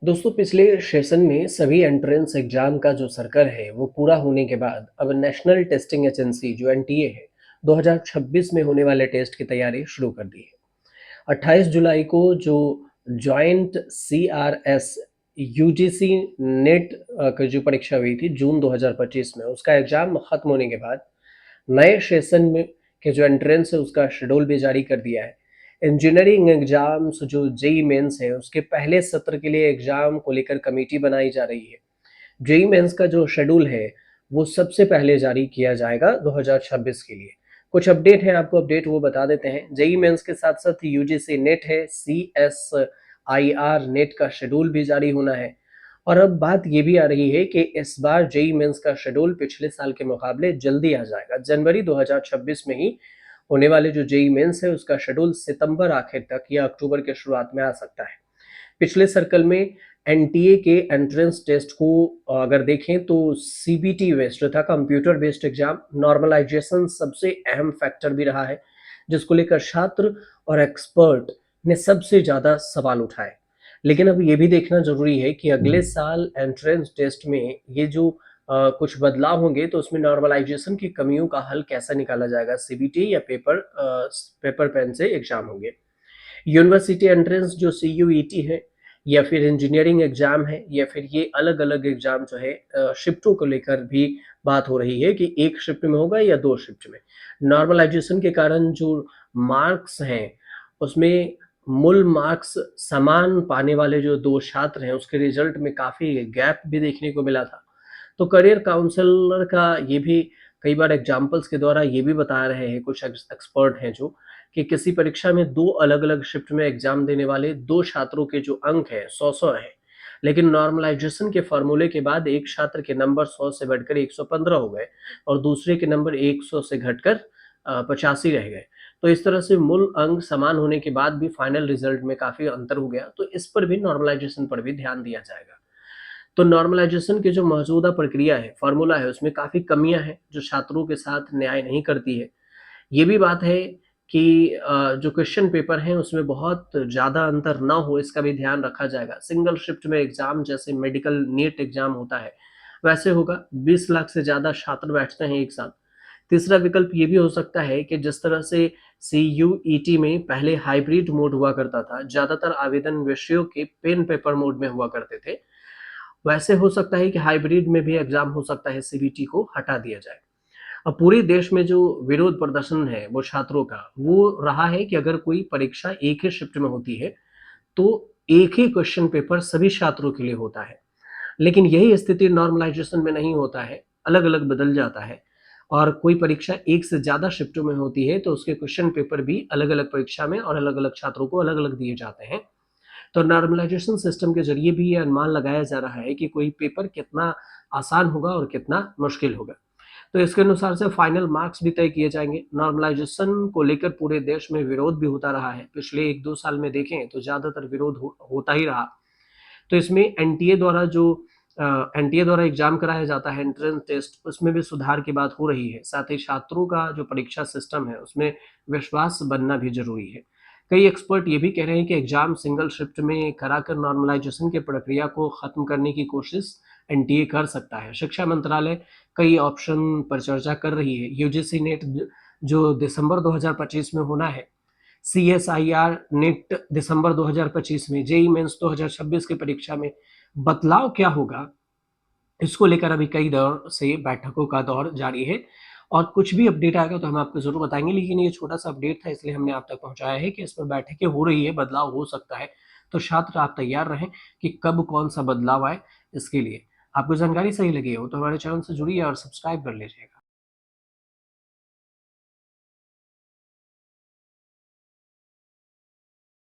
दोस्तों पिछले सेशन में सभी एंट्रेंस एग्जाम का जो सर्कल है वो पूरा होने के बाद अब नेशनल टेस्टिंग एजेंसी जो एनटीए है 2026 में होने वाले टेस्ट की तैयारी शुरू कर दी है। 28 जुलाई को जो जॉइंट सीआरएस यूजीसी नेट की जो परीक्षा हुई थी जून 2025 में उसका एग्जाम खत्म होने के बाद नए सेशन में के जो एंट्रेंस है उसका शेड्यूल भी जारी कर दिया है। इंजीनियरिंग एग्जाम्स जो जेई मेंस है उसके पहले सत्र के लिए एग्जाम को लेकर कमेटी बनाई जा रही है। जेई मेंस का जो शेड्यूल है वो सबसे पहले जारी किया जाएगा 2026 के लिए। कुछ अपडेट है, आपको अपडेट वो बता देते हैं। जेई मेंस के साथ साथ यूजीसी नेट है, सीएसआईआर नेट का शेड्यूल भी जारी होना है। और अब बात ये भी आ रही है कि इस बार जेई मेंस का शेड्यूल पिछले साल के मुकाबले जल्दी आ जाएगा। जनवरी 2026 में ही होने वाले जो जेई मेंस है उसका शेड्यूल सितंबर आखिर तक या अक्टूबर के शुरुआत में आ सकता है। पिछले सर्कल में एनटीए के एंट्रेंस टेस्ट को अगर देखें तो सीबीटी बेस्ड था, कंप्यूटर बेस्ड एग्जाम। नॉर्मलाइजेशन सबसे अहम फैक्टर भी रहा है जिसको लेकर छात्र और एक्सपर्ट ने सबसे ज़्यादा सवाल उठाए। लेकिन अब ये भी देखना जरूरी है कि अगले साल एंट्रेंस टेस्ट में ये जो कुछ बदलाव होंगे तो उसमें नॉर्मलाइजेशन की कमियों का हल कैसे निकाला जाएगा, सीबीटी या पेपर पेन से एग्जाम होंगे। यूनिवर्सिटी एंट्रेंस जो सीयूईटी है या फिर इंजीनियरिंग एग्जाम है या फिर ये अलग अलग एग्जाम जो है शिफ्टों को लेकर भी बात हो रही है कि एक शिफ्ट में होगा या दो शिफ्ट में। नॉर्मलाइजेशन के कारण जो मार्क्स हैं उसमें मूल मार्क्स समान पाने वाले जो दो छात्र हैं उसके रिजल्ट में काफ़ी गैप भी देखने को मिला था। तो करियर काउंसलर का ये भी कई बार एग्जाम्पल्स के द्वारा ये भी बता रहे हैं कुछ एक्सपर्ट हैं जो कि किसी परीक्षा में दो अलग अलग शिफ्ट में एग्जाम देने वाले दो छात्रों के जो अंक हैं 100 हैं, लेकिन नॉर्मलाइजेशन के फॉर्मूले के बाद एक छात्र के नंबर 100 से बढ़कर 115 हो गए और दूसरे के नंबर 100 से घटकर 85 रह गए। तो इस तरह से मूल अंक समान होने के बाद भी फाइनल रिजल्ट में काफ़ी अंतर हो गया। तो इस पर भी नॉर्मलाइजेशन पर भी ध्यान दिया जाएगा। तो नॉर्मलाइजेशन की जो मौजूदा प्रक्रिया है, फॉर्मूला है, उसमें काफ़ी कमियां हैं जो छात्रों के साथ न्याय नहीं करती है। ये भी बात है कि जो क्वेश्चन पेपर हैं उसमें बहुत ज़्यादा अंतर ना हो इसका भी ध्यान रखा जाएगा। सिंगल शिफ्ट में एग्जाम जैसे मेडिकल नीट एग्जाम होता है वैसे होगा। 20 लाख से ज़्यादा छात्र बैठते हैं एक साथ। तीसरा विकल्प ये भी हो सकता है कि जिस तरह से सीयूईटी में पहले हाइब्रिड मोड हुआ करता था, ज़्यादातर आवेदन विषयों के पेन पेपर मोड में हुआ करते थे, वैसे हो सकता है कि हाइब्रिड में भी एग्जाम हो सकता है, सीबीटी को हटा दिया जाए। अब पूरे देश में जो विरोध प्रदर्शन है वो छात्रों का वो रहा है कि अगर कोई परीक्षा एक ही शिफ्ट में होती है तो एक ही क्वेश्चन पेपर सभी छात्रों के लिए होता है। लेकिन यही स्थिति नॉर्मलाइजेशन में नहीं होता है, अलग अलग बदल जाता है। और कोई परीक्षा एक से ज्यादा शिफ्टों में होती है तो उसके क्वेश्चन पेपर भी अलग अलग परीक्षा में और अलग अलग छात्रों को अलग अलग दिए जाते हैं। तो नॉर्मलाइजेशन सिस्टम के जरिए भी ये अनुमान लगाया जा रहा है कि कोई पेपर कितना आसान होगा और कितना मुश्किल होगा। तो इसके अनुसार से फाइनल मार्क्स भी तय किए जाएंगे। नॉर्मलाइजेशन को लेकर पूरे देश में विरोध भी होता रहा है। पिछले 1-2 साल में देखें तो ज़्यादातर विरोध होता ही रहा। तो इसमें एनटीए द्वारा एग्जाम कराया जाता है एंट्रेंस टेस्ट, उसमें भी सुधार की बात हो रही है। साथ ही छात्रों का जो परीक्षा सिस्टम है उसमें विश्वास बनना भी जरूरी है। कई एक्सपर्ट ये भी कह रहे हैं कि एग्जाम सिंगल शिफ्ट में कराकर नॉर्मलाइजेशन की प्रक्रिया को खत्म करने की कोशिश एनटीए कर सकता है। शिक्षा मंत्रालय कई ऑप्शन पर चर्चा कर रही है। यूजीसी नेट जो दिसंबर 2025 में होना है, सीएसआईआर नेट दिसंबर 2025 में, जेई मेंस 2026 की परीक्षा में बदलाव क्या होगा, इसको लेकर अभी कई दौर से बैठकों का दौर जारी है। और कुछ भी अपडेट आएगा तो हम आपको ज़रूर बताएँगे, लेकिन ये छोटा-सा अपडेट था इसलिए हमने आप तक पहुँचाया है कि इस पर बैठकें हो रही है, बदलाव हो सकता है। तो छात्र आप तैयार रहें कि कब कौन-सा बदलाव आए इसके लिए। आपको जानकारी सही लगी हो तो हमारे चैनल से जुड़िए और सब्सक्राइब कर लीजिएगा।